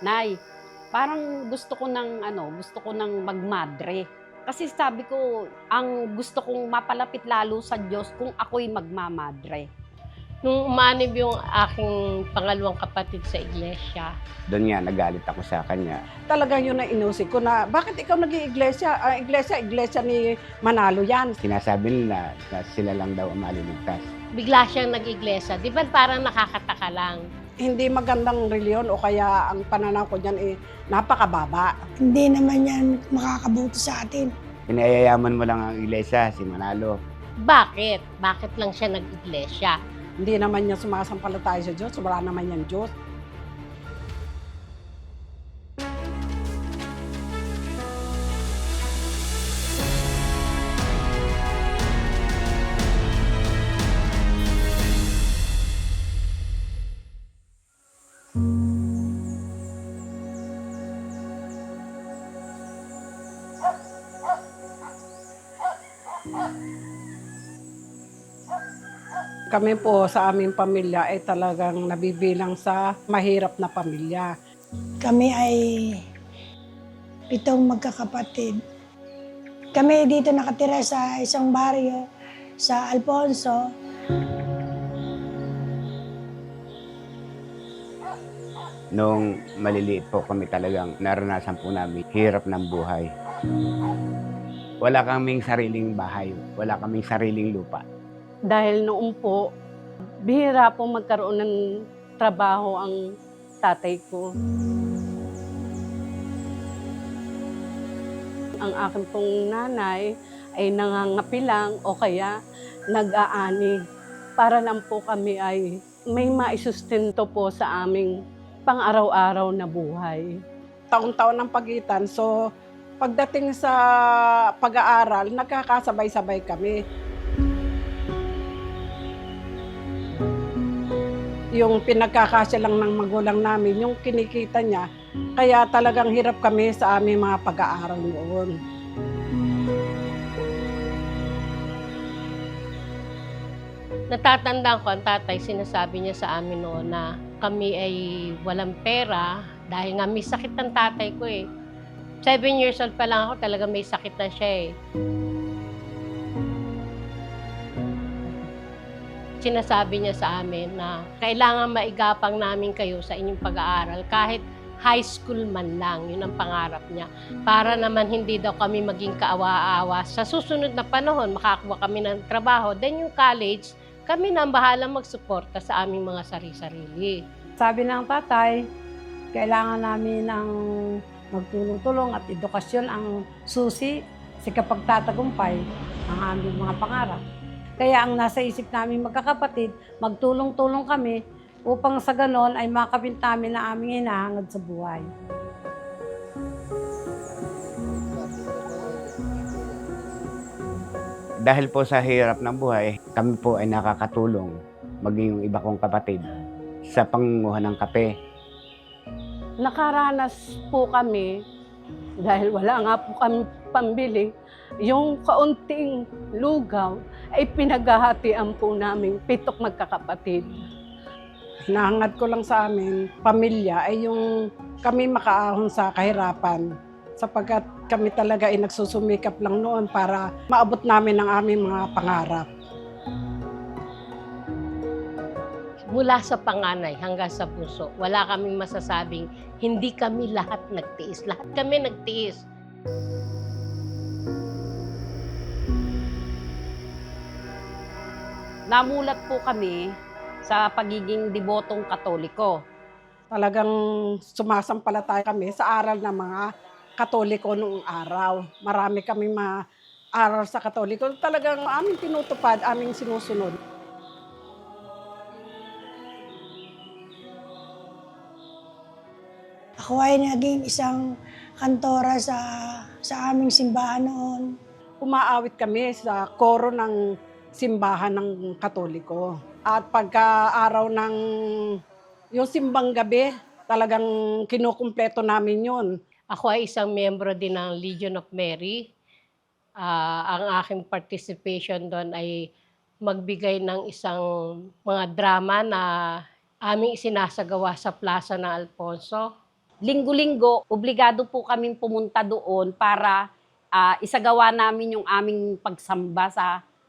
Nay, parang gusto ko ng magmadre. Kasi sabi ko, ang gusto kong mapalapit lalo sa Diyos kung ako'y magmamadre. Nung umanib yung aking pangalawang kapatid sa iglesia, Do'n nga nagalit ako sa kanya. Talagang yun ang inusig ko na, bakit ikaw nag-iiglesia? Iglesia ni Manalo yan. Sinasabi nila na sila lang daw ang maliligtas. bigla siyang nag-iglesia. Di ba parang nakakataka lang? Hindi magandang reliyon o kaya ang pananaw ko niyan napakababa. Hindi naman yan makakabuti sa atin. Pinayayaman mo lang ang iglesia, si Manalo. Bakit? Bakit lang siya nag-iglesia? Hindi naman niya sumasampalataya sa Diyos, wala naman yan Diyos. Kami po sa aming pamilya ay talagang nabibilang sa mahirap na pamilya. Kami ay 7 magkakapatid. Kami dito nakatira sa isang baryo, sa Alfonso. Noong maliliit po kami talagang naranasan po namin hirap ng buhay. Wala kaming sariling bahay, wala kaming sariling lupa. Dahil noon po, bihira po magkaroon ng trabaho ang tatay ko. Ang akin pong nanay ay nangangapi lang o kaya nag-aani para lang po kami ay may maisustento po sa aming pang-araw-araw na buhay. Taon-taon ang pagitan, so pagdating sa pag-aaral, nagkakasabay-sabay kami. Yung pinagkakasya lang ng magulang namin, yung kinikita niya, kaya talagang hirap kami sa aming mga pag-aaral noon. Natatandaan ko ang tatay, sinasabi niya sa amin noon na kami ay walang pera dahil nga may sakit ng tatay ko eh. 7 years old pa lang ako, talaga may sakit na siya eh. Sinasabi niya sa amin na kailangan maigapang namin kayo sa inyong pag-aaral kahit high school man lang, yun ang pangarap niya. Para naman hindi daw kami maging kaawa-awa. Sa susunod na panahon, makakuha kami ng trabaho. Then yung college, kami na ang bahalang magsuporta sa aming mga sarili-sarili. Sabi ng tatay, kailangan namin ng magtulong-tulong at edukasyon ang susi sa kapag tatagumpay ang aming mga pangarap. Kaya ang nasa isip namin magkakapatid, magtulong-tulong kami upang sa ganon ay makabit namin na aming hinahangad sa buhay. Dahil po sa hirap ng buhay, kami po ay nakakatulong, maging yung iba kong kapatid, sa pangunguha ng kape. Nakaranas po kami, dahil wala nga po kami pambili, yung kaunting lugaw ay pinaghahatian po namin 7 magkakapatid. Hinahangad ko lang sa amin, pamilya, ay yung kami makaahon sa kahirapan. Sapagkat kami talaga ay nagsusumikap lang noon para maabot namin ang aming mga pangarap. Mula sa panganay hanggang sa bunso, wala kaming masasabing hindi kami lahat nagtiis. Lahat kami nagtiis. Namulat po kami sa pagiging debotong Katoliko. Talagang sumasampalataya kami sa aral ng mga Katoliko noong araw. Marami kaming mga aral sa Katoliko. Talagang aming tinutupad, aming sinusunod. Ako ay naging isang kantora sa aming simbahan noon. Umaawit kami sa koro ng simbahan ng Katoliko. At pagka-araw ng yung simbang gabi, talagang kinukumpleto namin yun. Ako ay isang miyembro din ng Legion of Mary. Ang aking participation doon ay magbigay ng isang mga drama na aming isinasagawa sa Plaza ng Alfonso. linggo-linggo, obligado po kaming pumunta doon para isagawa namin yung aming pagsamba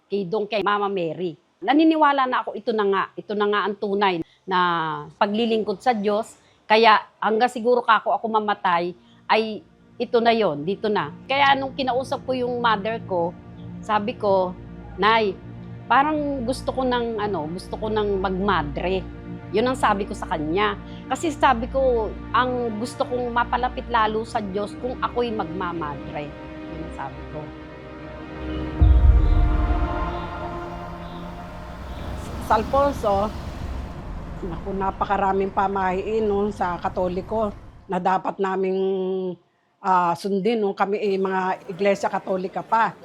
kay Mama Mary. Naniniwala na ako, ito na nga ang tunay na paglilingkod sa Diyos. Kaya hanggang siguro ako mamatay, ay ito na yon, dito na. Kaya nung kinausap ko yung mother ko, sabi ko, Nay, parang gusto ko ng magmadre. Yun ang sabi ko sa kanya. Kasi sabi ko, ang gusto kong mapalapit lalo sa Diyos kung ako'y magmamadre. Yun ang sabi ko. Sa Alfonso, napakaraming pamahiin noon sa Katoliko na dapat naming sundin nung kami mga Iglesia Katolika pa.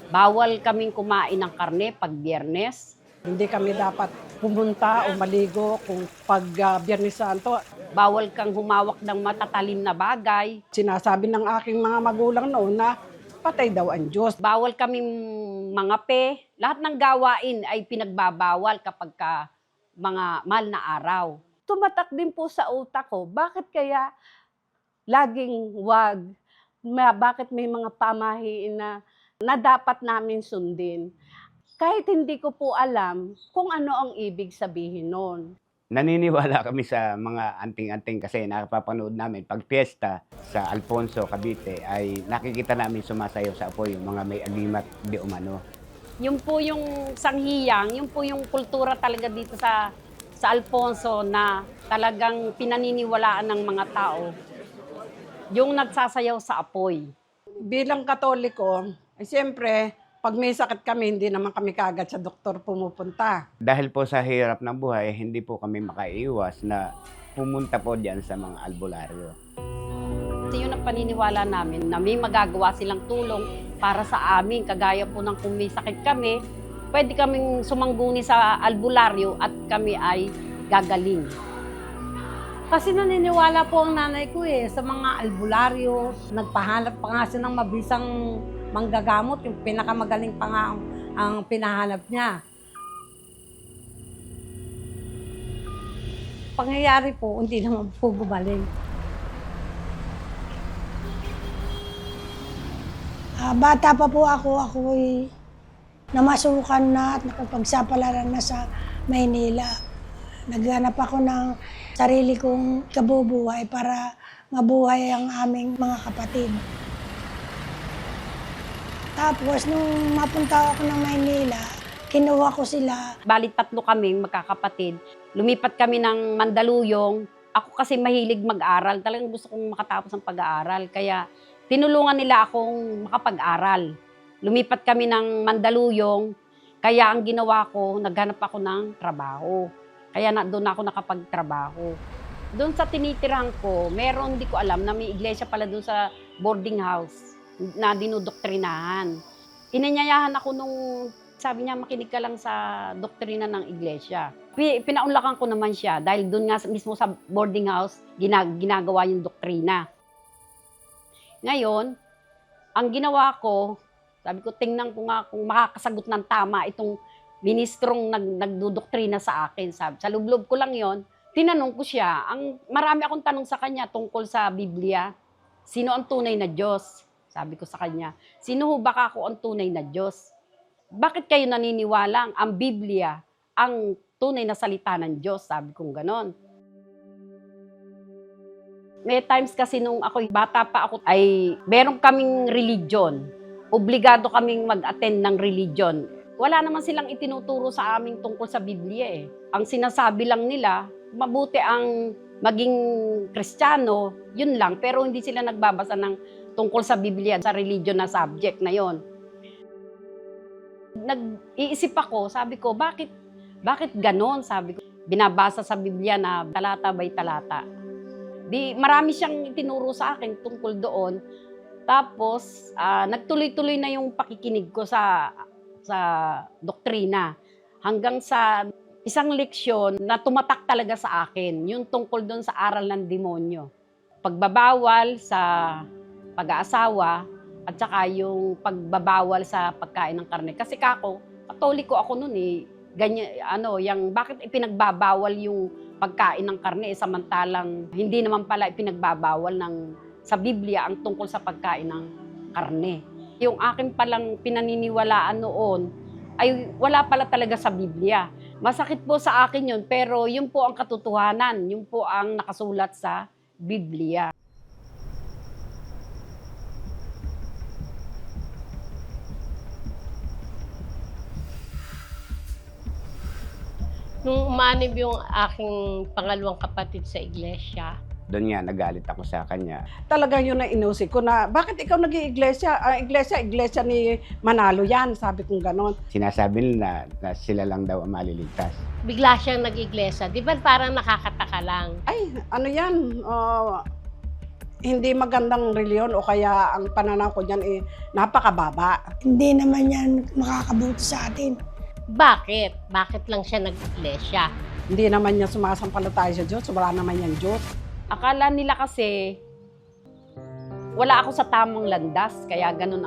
Bawal kaming kumain ng karne pag Biyernes. Hindi kami dapat pumunta o maligo kung pag Biyernes Santo. Bawal kang humawak ng matatalim na bagay. Sinasabi ng aking mga magulang noon na patay daw ang Diyos. Bawal kaming mangape. Lahat ng gawain ay pinagbabawal kapag mga mahal na araw. Tumatak din po sa utak ko, bakit kaya laging wag? Bakit may mga pamahiin na dapat namin sundin? Kahit hindi ko po alam kung ano ang ibig sabihin nun. Naniniwala kami sa mga anting-anting kasi nakapapanood namin pag piyesta sa Alfonso, Cavite ay nakikita namin sumasayaw sa apoy yung mga may agimat di umano. Yun po yung sanghiyang, yun po yung kultura talaga dito sa Alfonso na talagang pinaniniwalaan ng mga tao. Yung nagsasayaw sa apoy. Bilang Katoliko, ay siyempre, pag may sakit kami, hindi naman kami kaagad sa doktor pumupunta. Dahil po sa hirap ng buhay, hindi po kami makaiwas na pumunta po diyan sa mga albularyo. Kasi yun ang paniniwala namin na may magagawa silang tulong para sa amin. Kagaya po ng kung may sakit kami, pwede kaming sumangguni sa albularyo at kami ay gagaling. Kasi naniniwala po ang nanay ko sa mga albularyo. Nagpahanap pa nga siya ng mabisang manggagamot. Yung pinakamagaling pa nga ang pinahanap niya. Pangyayari po, hindi naman po gumaling. Bata pa po ako'y namasukan na at nakapagsapalaran na sa Maynila. Naghanap ako ng sarili kong kabubuhay para mabuhay ang aming mga kapatid. Tapos nung mapunta ako ng Maynila, kinuha ko sila. Bali 3 kaming magkakapatid. Lumipat kami ng Mandaluyong. Ako kasi mahilig mag-aral. Talagang gusto kong makatapos ng pag-aaral. Kaya tinulungan nila akong makapag-aral. Lumipat kami ng Mandaluyong. Kaya ang ginawa ko, naghanap ako ng trabaho. Kaya doon ako nakapagtrabaho. Doon sa tinitirahan ko, meron, di ko alam, na may iglesia pala doon sa boarding house na dinudoktrinahan. Inanyayahan ako nung, sabi niya, makinig ka lang sa doktrina ng iglesia. Pinaunlakan ko naman siya dahil doon nga mismo sa boarding house, ginagawa yung doktrina. Ngayon, ang ginawa ko, sabi ko, tingnan ko nga kung makakasagot ng tama itong ministrong nagdudoktrina sa akin. Sabi, sa lublob ko lang yon, tinanong ko siya. Marami akong tanong sa kanya tungkol sa Biblia. Sino ang tunay na Diyos? Sabi ko sa kanya, sino ho ba ako ang tunay na Diyos? Bakit kayo naniniwala ang Biblia ang tunay na salita ng Diyos? Sabi kong ganon. May times kasi nung ako'y bata pa ako, ay meron kaming religion. Obligado kaming mag-attend ng religion. Wala naman silang itinuturo sa amin tungkol sa Biblia . Ang sinasabi lang nila, mabuti ang maging Kristiyano, yun lang. Pero hindi sila nagbabasa ng tungkol sa Biblia, sa religion na subject na yon. Nag-iisip ako, sabi ko, bakit ganon? Sabi ko, binabasa sa Biblia na talata by talata. Marami siyang itinuro sa akin tungkol doon. Tapos, nagtuloy-tuloy na yung pakikinig ko sa doktrina. Hanggang sa isang leksyon na tumatak talaga sa akin, yung tungkol doon sa aral ng demonyo. Pagbabawal sa pag-aasawa at saka yung pagbabawal sa pagkain ng karne. Kasi Katoliko ako noon . ganyan, bakit ipinagbabawal yung pagkain ng karne samantalang hindi naman pala ipinagbabawal sa Biblia ang tungkol sa pagkain ng karne. Yung akin palang pinaniniwalaan noon ay wala pala talaga sa Biblia. Masakit po sa akin yun, pero yun po ang katotohanan, yun po ang nakasulat sa Biblia. Nung umanib yung aking pangalawang kapatid sa iglesia, Doon nga, nagalit ako sa kanya. Talagang yun na inusik ko na, bakit ikaw nag-iiglesia? Iglesia ni Manalo yan, sabi kong ganon. Sinasabi nila na sila lang daw ang maliligtas. bigla siyang nag-iglesia. Di ba parang nakakataka lang? Ay, ano yan, hindi magandang reliyon o kaya ang pananaw ko dyan napakababa. Hindi naman yan makakabuti sa atin. Bakit? Bakit lang siya nag-iglesia? Hindi naman niya sumasampalataya sa Diyos, wala naman yan Diyos. Akala nila kasi wala ako sa tamang landas, kaya ganun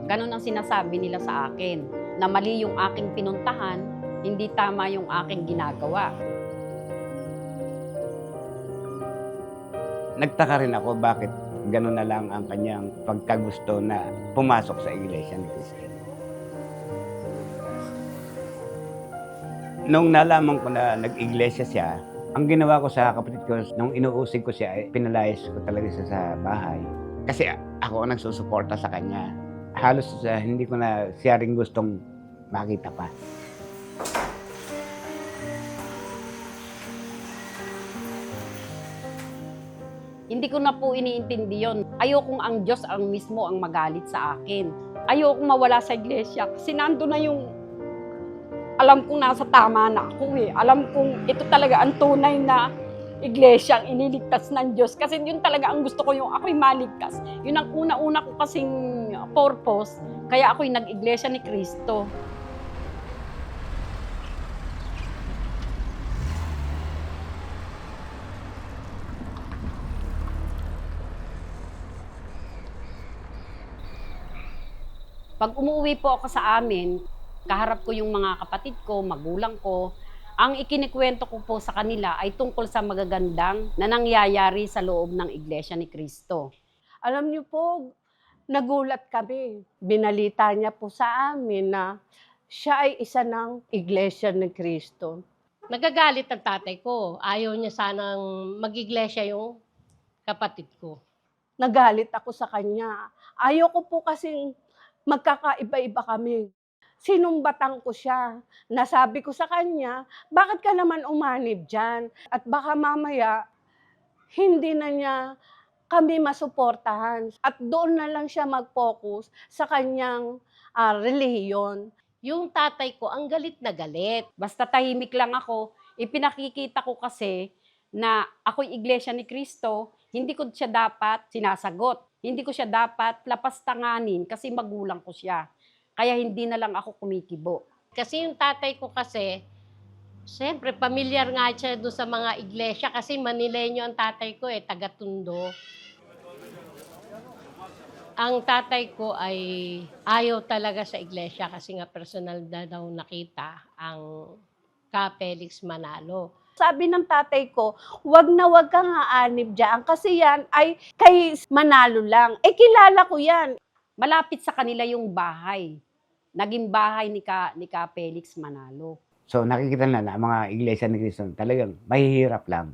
ang sinasabi nila sa akin, na mali yung aking pinuntahan, hindi tama yung aking ginagawa. Nagtaka rin ako bakit gano'n na lang ang kanyang pagkagusto na pumasok sa iglesia ni Cristo. Nung nalaman ko na nag-iglesia siya, ang ginawa ko sa kapatid ko, nung inuusig ko siya, pinalayas ko talaga siya sa bahay. Kasi ako ang nagsusuporta sa kanya. Halos hindi ko na siya rin gustong makita pa. Hindi ko na po iniintindi yun. Ayokong ang Diyos ang mismo ang magalit sa akin. Ayokong mawala sa iglesia kasi nando na yung alam kong nasa tama na ako eh. Alam kong ito talaga ang tunay na iglesia ang iniligtas ng Diyos. Kasi yun talaga ang gusto ko, yung ako'y maligtas. Yun ang una-una ko kasing purpose. Kaya ako'y nag-iglesia ni Cristo. Pag umuwi po ako sa amin, kaharap ko yung mga kapatid ko, magulang ko, ang ikinikwento ko po sa kanila ay tungkol sa magagandang na nangyayari sa loob ng Iglesia ni Cristo. Alam niyo po, nagulat kami. Binalita niya po sa amin na siya ay isa ng Iglesia ni Cristo. Nagagalit ang tatay ko. Ayaw niya sanang mag-iglesia yung kapatid ko. Nagalit ako sa kanya. Ayoko po kasing magkakaiba-iba kami. Sinumbatan ko siya. Nasabi ko sa kanya, bakit ka naman umanib dyan? At baka mamaya, hindi na niya kami masuportahan. At doon na lang siya mag-focus sa kanyang relihiyon. Yung tatay ko, ang galit na galit. Basta tahimik lang ako, ipinakikita ko kasi na ako'y Iglesia ni Cristo, hindi ko siya dapat sinasagot. Hindi ko siya dapat lapastanganin kasi magulang ko siya. Kaya hindi na lang ako kumikibo. Kasi yung tatay ko kasi, siyempre, pamilyar nga siya doon sa mga iglesia kasi Manileño ang tatay ko taga-Tondo. Ang tatay ko ay ayaw talaga sa iglesia kasi nga personal na daw nakita ang Felix Manalo. Sabi ng tatay ko, wag na wag kang aanib dyan kasi yan ay kay Manalo lang. Kilala ko yan. Malapit sa kanila yung bahay. Naging bahay ni Ka Felix Manalo. So nakikita na ang mga iglesia ni Cristo talagang mahihirap lang.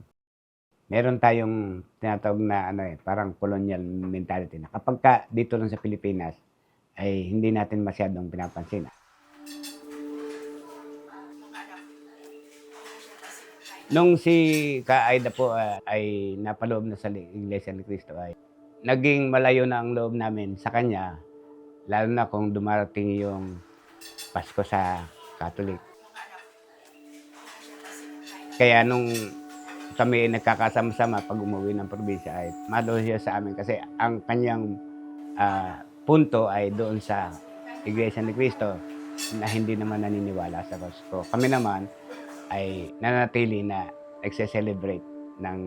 Meron tayong tinatawag na parang colonial mentality na kapag ka dito lang sa Pilipinas ay hindi natin masyadong pinapansin. Nung si Ka Aida po ay napaloob na sa iglesia ni Cristo ay naging malayo na ang loob namin sa kanya, lalo na kung dumarating yung Pasko sa Catholic. Kaya nung kami nagkakasama-sama pag umuwi ng probinsya ay malo siya sa amin kasi ang kanyang punto ay doon sa Iglesia ni Cristo na hindi naman naniniwala sa Pasko. Kami naman ay nanatili na nagse-celebrate ng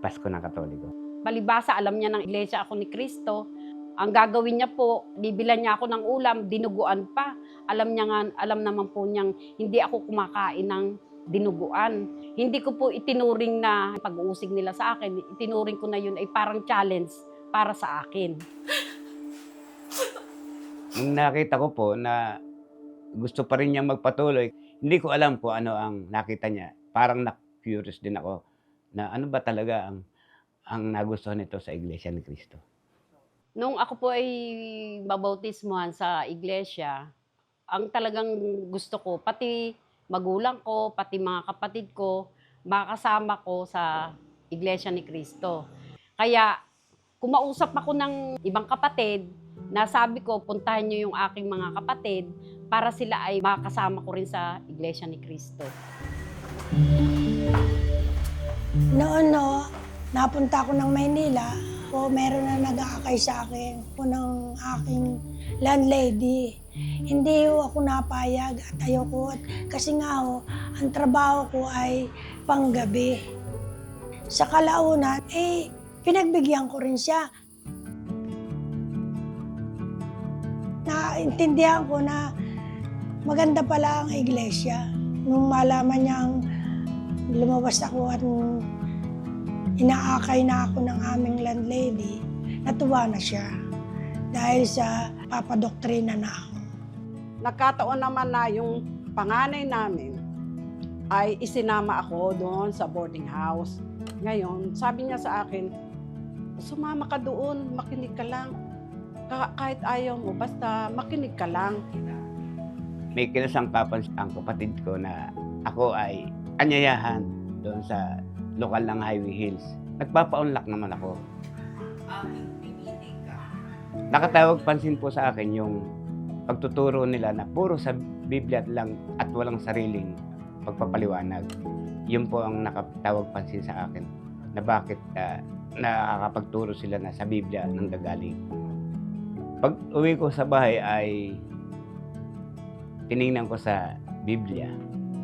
Pasko ng Katoliko. Palibasa, alam niya ng Iglesia ako ni Cristo, Ang gagawin niya po, bibilan niya ako ng ulam, dinuguan pa. Alam naman po niyang hindi ako kumakain ng dinuguan. Hindi ko po itinuring na pag-uusig nila sa akin. Itinuring ko na yun ay parang challenge para sa akin. Nung nakita ko po na gusto pa rin niya magpatuloy, hindi ko alam kung ano ang nakita niya. Parang na-curious din ako na ano ba talaga ang nagustuhan nito sa Iglesia ni Cristo. Nung ako po ay babautismuhan sa iglesia, ang talagang gusto ko, pati magulang ko, pati mga kapatid ko, makasama ko sa Iglesia ni Cristo. Kaya, kumausap ako ng ibang kapatid, na sabi ko, puntahan niyo yung aking mga kapatid para sila ay makasama ko rin sa Iglesia ni Cristo. Noon, napunta ako ng Maynila, meron na nag-aakay sa akin po ng aking landlady. Hindi ako napayag at ayoko. Kasi nga ang trabaho ko ay panggabi. Sa kalaunan, pinagbigyan ko rin siya. Naintindihan ko na maganda pala ang iglesia. Nung malaman niyang lumabas ako at inaakay na ako ng aming landlady, natuwa na siya dahil sa papadoktrina na ako. Nagkataon naman na yung panganay namin ay isinama ako doon sa boarding house. Ngayon, sabi niya sa akin, sumama ka doon, makinig ka lang. Kahit ayaw mo, basta makinig ka lang. May kinasangkapan ang kapatid ko na ako ay anyayahan doon sa lokal ng Highway Hills. Nagpapa-unlock naman ako. Nakatawag pansin po sa akin yung pagtuturo nila na puro sa Biblia lang at walang sariling pagpapaliwanag. Yun po ang nakatawag pansin sa akin na bakit nakakapagturo sila na sa Biblia nang gagaling. Pag uwi ko sa bahay ay tiningnan ko sa Biblia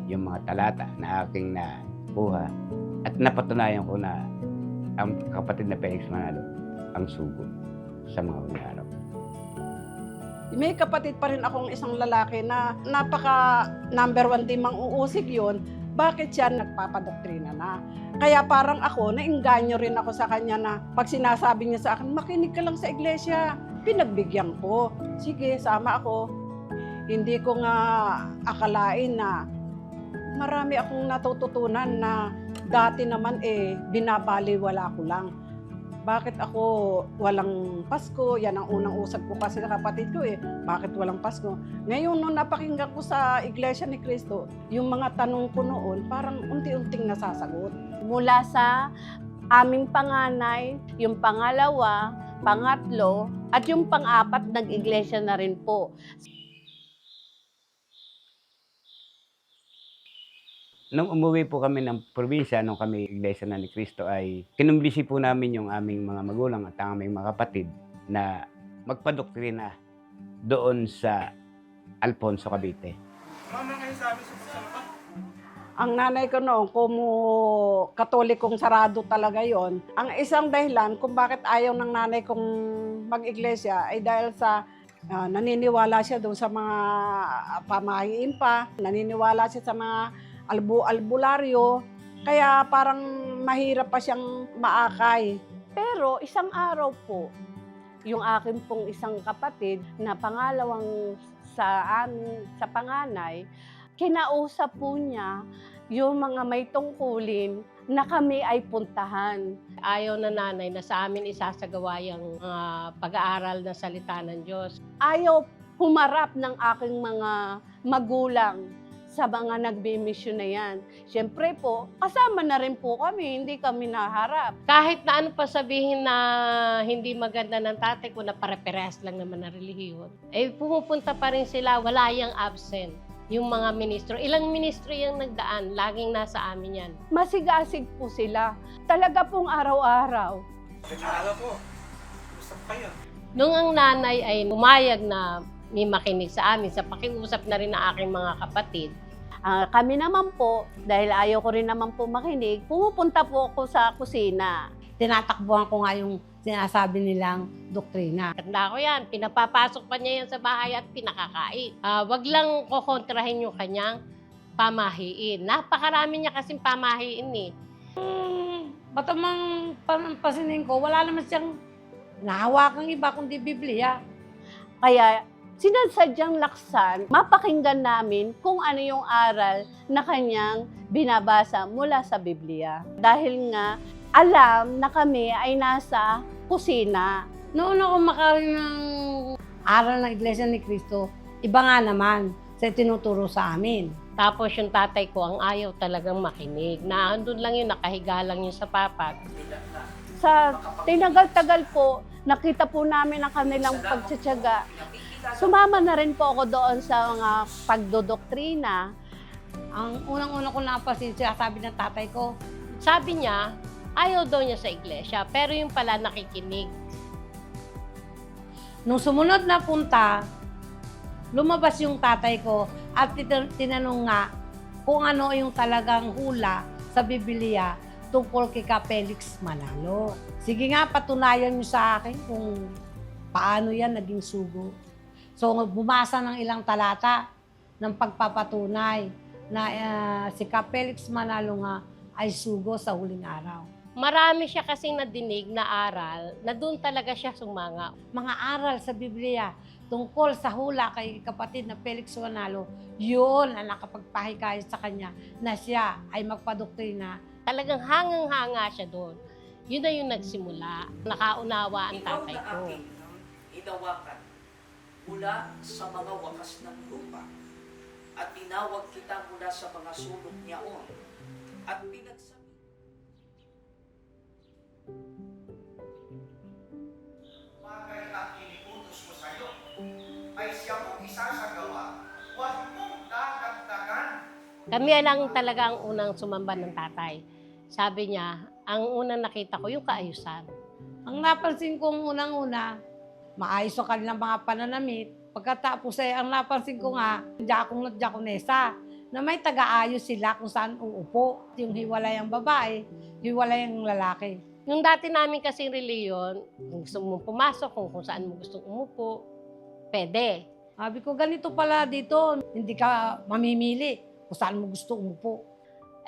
yung mga talata na aking nakuha. At napatunayan ko na ang kapatid na Felix Manalo ang sugo sa mga huling araw. May kapatid pa rin akong isang lalaki na napaka number 1 team ang uusig yun. Bakit siya nagpapadoktrina na? Kaya parang ako, nainganyo rin ako sa kanya na pag sinasabi niya sa akin, makinig ka lang sa iglesia. Pinagbigyan ko. Sige, sama ako. Hindi ko nga akalain na marami akong natututunan na dati naman binabaliwala ko lang. Bakit ako walang Pasko? Yan ang unang usap ko kasi sa kapatid ko Bakit walang Pasko? Ngayon nung napakinggan ko sa Iglesia ni Cristo, yung mga tanong ko noon parang unti-unting nasasagot. Mula sa aming panganay, yung pangalawa, pangatlo, at yung pang-apat nag-iglesia na rin po. Nung umuwi po kami ng probinsya, nung kami Iglesia na ni Cristo, ay kinumbisi po namin yung aming mga magulang at ang aming mga kapatid na magpadoktrina doon sa Alfonso, Cavite. Ang nanay ko noon, katolikong sarado talaga yon. Ang isang dahilan kung bakit ayaw ng nanay kong mag-iglesia ay dahil sa naniniwala siya doon sa mga pamahiin pa, naniniwala siya sa mga albularyo, kaya parang mahirap pa siyang maakay. Pero isang araw po, yung akin pong isang kapatid na pangalawang sa panganay, kinausap po niya yung mga may tungkulin na kami ay puntahan. Ayaw na nanay na sa amin isasagawa yung pag-aaral ng salita ng Diyos. Ayaw humarap ng aking mga magulang sa mga nagbimisyon na yan. Siyempre po, kasama na rin po kami, hindi kami naharap. Kahit na ano pa sabihin na hindi maganda ng tatay ko na pare-parehas lang naman na relihiyon, pumupunta pa rin sila, wala yung absent. Yung mga ministro, ilang ministro yung nagdaan, laging nasa amin yan. Masigasig po sila. Talaga pong araw-araw. Nung ang nanay ay umayag na may makinig sa amin, sa pakiusap na rin ng aking mga kapatid. Kami naman po, dahil ayaw ko rin naman po makinig, pumupunta po ako sa kusina. tinatakbuhan ko nga yung sinasabi nilang doktrina. Tanda ko yan, pinapapasok pa niya yan sa bahay at pinakakain. Wag lang kukontrahin yung kanyang pamahiin. Napakarami niya kasing pamahiin eh. Matamang pasinin ko, wala naman siyang nahawakang iba kundi Biblia. Kaya sinasadyang laksan, mapakinggan namin kung ano yung aral na kanyang binabasa mula sa Biblia. Dahil nga, alam na kami ay nasa kusina. Noon ako makaroon ng aral ng Iglesia ni Cristo, iba nga naman sa tinuturo sa amin. Tapos yung tatay ko ang ayaw talagang makinig. Naandun lang yun, nakahiga lang yun sa papat. Sa tinagal-tagal po, nakita po namin ang kanilang pagtsatsaga. Sumama na rin po ako doon sa mga pagdodoktrina. Ang unang-una ko napasin, sabi ng tatay ko, Sabi niya, ayaw daw niya sa iglesia, pero yung pala nakikinig. nung sumunod na punta, lumabas yung tatay ko at tinanong nga kung ano yung talagang hula sa Biblia tungkol kay Felix Manalo. Sige nga, patunayan niyo sa akin kung paano yan naging sugo. So, bumasa ng ilang talata ng pagpapatunay na si Felix Manalo nga ay sugo sa huling araw. Marami siya kasing nadinig na aral na doon talaga siya sumanga. Mga aral sa Biblia tungkol sa hula kay kapatid na Felix Manalo, yun ang nakapagpahikayat sa kanya na siya ay magpadoktrina. Talagang hangang-hanga siya doon. Yun na yung nagsimula. Nakaunawa ang tatay ko. Ikaw na aking hinawakan mula sa mga wakas ng lupa at tinawag kita mula sa mga sulok niyaon at pinagsabi. Bagay ang iniutos ko sa iyo ay siya mong isasagawa, huwag mong dadagdagan. Kami lang talaga ang unang sumamba ng tatay. Sabi niya, ang unang nakita ko yung kaayusan. Ang napansin kong unang-una, maayos ang kanilang mga pananamit. Pagkatapos ay ang napansin ko nga, Diakong at Diakonesa, na may taga-ayos sila kung saan uupo. Yung hiwalay ang babae, hiwalay ang lalaki. Yung dati namin kasing reliyon, kung gusto mo pumasok, kung saan mo gustong umupo, pwede. Sabi ko, ganito pala dito, hindi ka mamimili kung saan mo gusto umupo.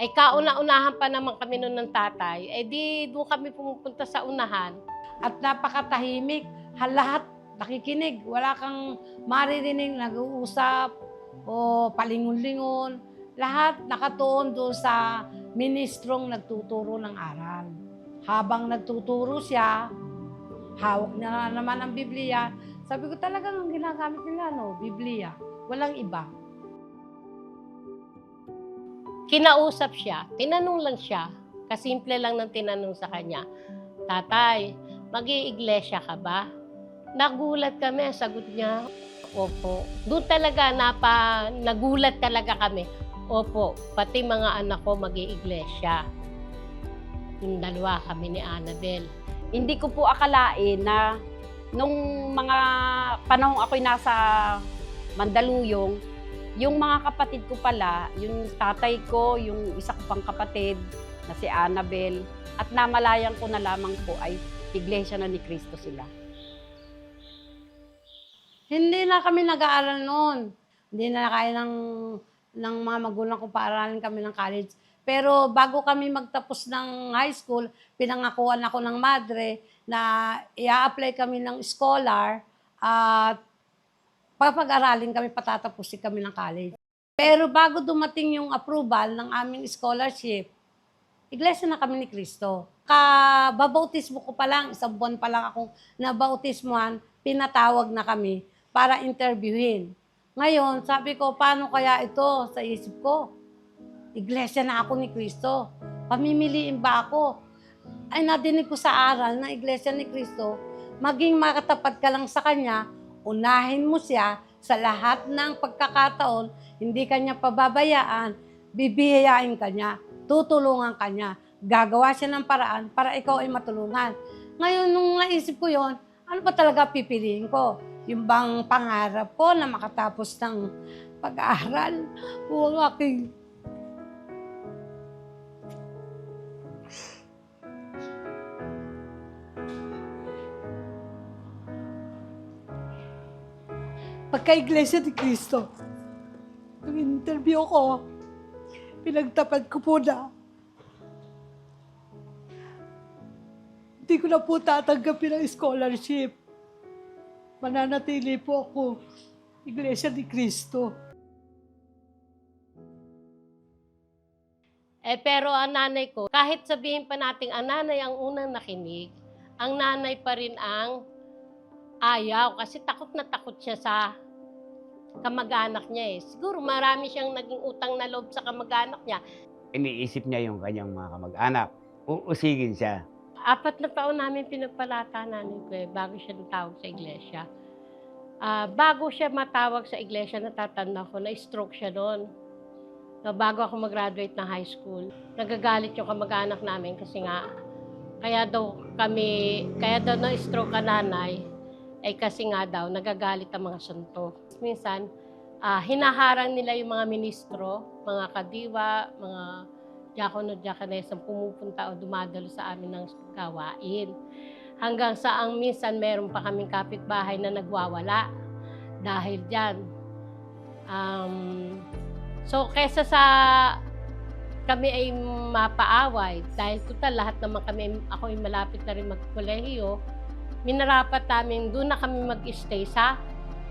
Ay kauna-unahan pa naman kami noon ng tatay, eh di doon kami pumupunta sa unahan. At napakatahimik, lahat nakikinig. Wala kang maririnig, nag-uusap o palingon-lingon. Lahat nakatuon doon sa ministrong nagtuturo ng aral. Habang nagtuturo siya, hawak niya na naman ang Biblia. Sabi ko talagang ang ginagamit nila, no? Biblia. Walang iba. Kinausap siya, tinanong lang siya, kasimple lang ng tinanong sa kanya, Tatay, mag-iiglesia ka ba? Nagulat kami, sagot niya, opo. Doon talaga, nagulat talaga kami, opo, pati mga anak ko mag-iiglesia. Yung dalawa kami ni Annabel. Hindi ko po akalain na nung mga panahong ako'y nasa Mandaluyong, yung mga kapatid ko pala, yung tatay ko, yung isa ko pang kapatid na si Annabel, at namalayan ko na lamang po ay Iglesia na ni Cristo sila. Hindi na kami nag-aaral noon. Hindi na kaya ng mga magulang ko paaralin kami ng college. Pero bago kami magtapos ng high school, pinangakuan ako ng madre na i-apply kami ng scholar at papag-aralin kami, patatapusin kami ng college. Pero bago dumating yung approval ng aming scholarship, iglesia na kami ni Cristo. Kababautismo ko pa lang, isang buwan pa lang akong nabautismuhan, pinatawag na kami para interviewin. Ngayon, sabi ko, paano kaya ito sa isip ko? Iglesia na ako ni Cristo. Pamimiliin ba ako? Ay nadinig ko sa aral na iglesia ni Cristo, maging makatapat ka lang sa Kanya, unahin mo siya sa lahat ng pagkakataon, hindi kanya pababayaan, bibiyayain kanya, tutulungan kanya, gagawa siya ng paraan para ikaw ay matulungan. Ngayon, nung naisip ko yon, ano ba talaga pipiliin ko? Yung bang pangarap ko na makatapos ng pag-aaral o aking pagka-Iglesia ni Cristo. Nung interview ko, pinagtapat ko po na hindi ko na po tatanggapin ang scholarship. Mananatili po ako Iglesia ni Cristo. Pero ang nanay ko, kahit sabihin pa natin ang nanay ang unang nakinig, ang nanay pa rin ang ayaw kasi takot na takot siya sa kamag-anak niya eh. Siguro marami siyang naging utang na loob sa kamag-anak niya. Iniisip niya yung kanyang mga kamag-anak. Uusigin siya. 4 na taon namin pinagpalata nanay ko eh, bago siya natawag sa iglesia. Bago siya matawag sa iglesia, natatanda ko, na-stroke siya noon. Bago ako mag-graduate ng high school, nagagalit yung kamag-anak namin kasi nga, kaya daw na-stroke ka nanay, ay kasi nga daw, nagagalit ang mga santo. Minsan, hinaharang nila yung mga ministro, mga kadiwa, mga diakono, diakonesa, pumupunta o dumadalo sa amin ng gawain. Hanggang sa ang minsan, meron pa kaming kapitbahay na nagwawala dahil dyan. So, kesa sa kami ay mapaaway, dahil total lahat naman kami, ako ay malapit na rin magkolehiyo, minarapat namin, doon na kami mag-stay sa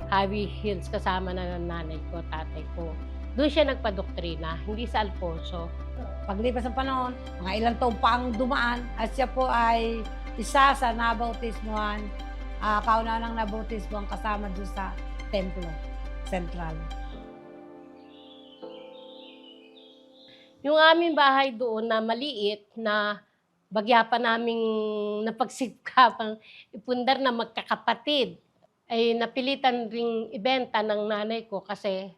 Highway Hills kasama na ng nanay ko, tatay ko. Doon siya nagpadoktrina, hindi sa Alfonso. Paglipas ng panahon, mga ilang taon pa ang dumaan at siya po ay isa sa nabautismuhan, kauna-unang nabautismuhan kasama doon sa templo, central. Yung aming bahay doon na maliit, na bagya pa naming napagsikapang ipundar na magkakapatid, ay napilitan ring ibenta ng nanay ko kasi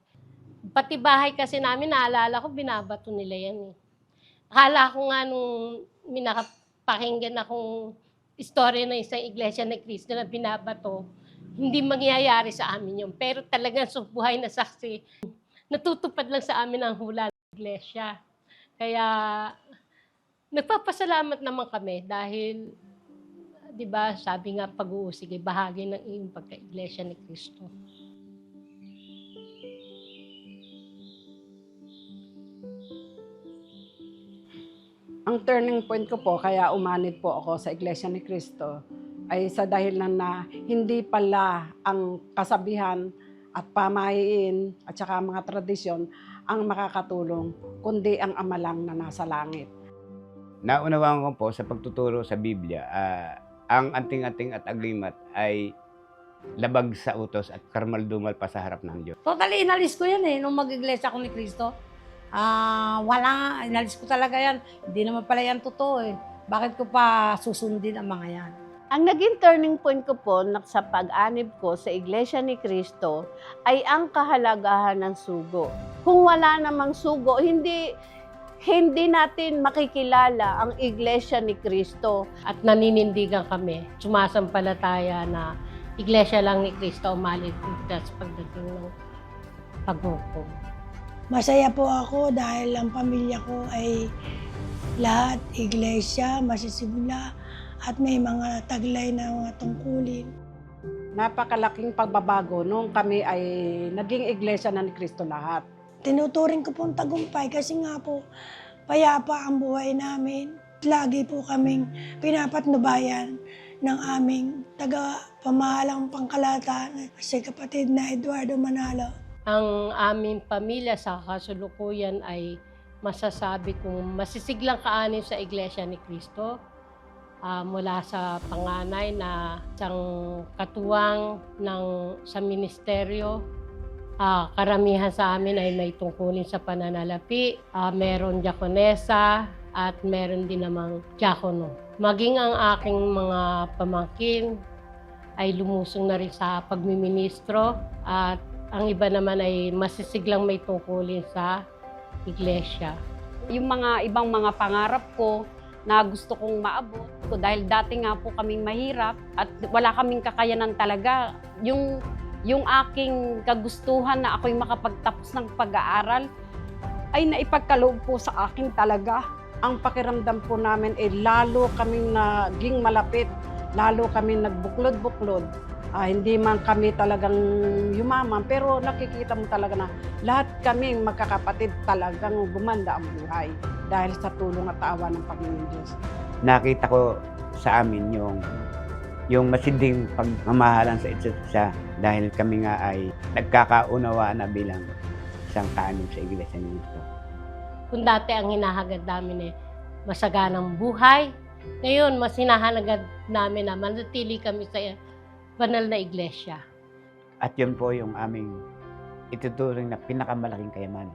pati bahay kasi namin, naalala ko, binabato nila yan eh. Akala ko nga nung minakapakinggan akong istorya ng isang iglesia ni Cristo na binabato, hindi mangyayari sa amin yun. Pero talagang buhay na saksi, natutupad lang sa amin ang hula ng iglesia. Kaya nagpapasalamat naman kami dahil, di ba, sabi nga pag-uusig ay bahagi ng iyong pagka-iglesia ni Cristo. Ang turning point ko po, kaya umanid po ako sa Iglesia ni Cristo, ay sa dahilan na hindi pala ang kasabihan at pamahiin at saka mga tradisyon ang makakatulong, kundi ang Ama lang na nasa langit. Naunawaan ko po sa pagtuturo sa Biblia, ang anting-anting at aglimat ay labag sa utos at karmaldumal pa sa harap ng Diyos. Totally, inalis ko yan eh, nung mag-iglesia ako ni Cristo. Inalis ko talaga yan. Hindi naman pala yan totoo eh. Bakit ko pa susundin ang mga yan? Ang naging turning point ko po sa pag-anib ko sa Iglesia ni Cristo ay ang kahalagahan ng sugo. Kung wala namang sugo, hindi natin makikilala ang Iglesia ni Cristo. At naninindigan kami, sumasampalataya na iglesia lang ni Cristo umaligtas pagdating ng paghukom. Masaya po ako dahil ang pamilya ko ay lahat iglesia, masisimula, at may mga taglay na mga tungkulin. Napakalaking pagbabago nung kami ay naging Iglesia na ni Cristo lahat. Tinuturing ko pong tagumpay kasi nga po, payapa ang buhay namin. Lagi po kaming pinapatnubayan ng aming taga-pamahalang pangkalata, si kapatid na Eduardo Manalo. Ang aming pamilya sa kasulukuyan ay masasabi kong masisiglang kaanib sa Iglesia ni Cristo. Mula sa panganay na isang katuwang sa ministeryo. Karamihan sa amin ay may tungkulin sa pananalapi. Meron diakonesa at meron din namang diakono. Maging ang aking mga pamangkin ay lumusong na rin sa pagmiministro at ang iba naman ay masisiglang may tungkulin sa iglesia. Yung mga ibang mga pangarap ko na gusto kong maabot ko dahil dati nga po kaming mahirap at wala kaming kakayanan talaga. Yung aking kagustuhan na ako'y makapagtapos ng pag-aaral ay naipagkaloob po sa akin talaga. Ang pakiramdam po namin ay lalo kaming naging malapit, lalo kaming nagbuklod-buklod Hindi man kami talagang yumaman, pero nakikita mo talaga na lahat kaming magkakapatid talagang gumanda ang buhay dahil sa tulong at awa ng Panginoon Diyos. Nakita ko sa amin yung matinding pagmamahalan sa isa't isa dahil kami nga ay nagkakaunawaan na bilang isang kaanib sa Iglesia ni Cristo. Kung dati ang hinahagad namin masaganang buhay, ngayon mas hinahanagad namin na manatili kami sa banal na iglesia. At yun po yung aming ituturing na pinakamalaking kayamanan.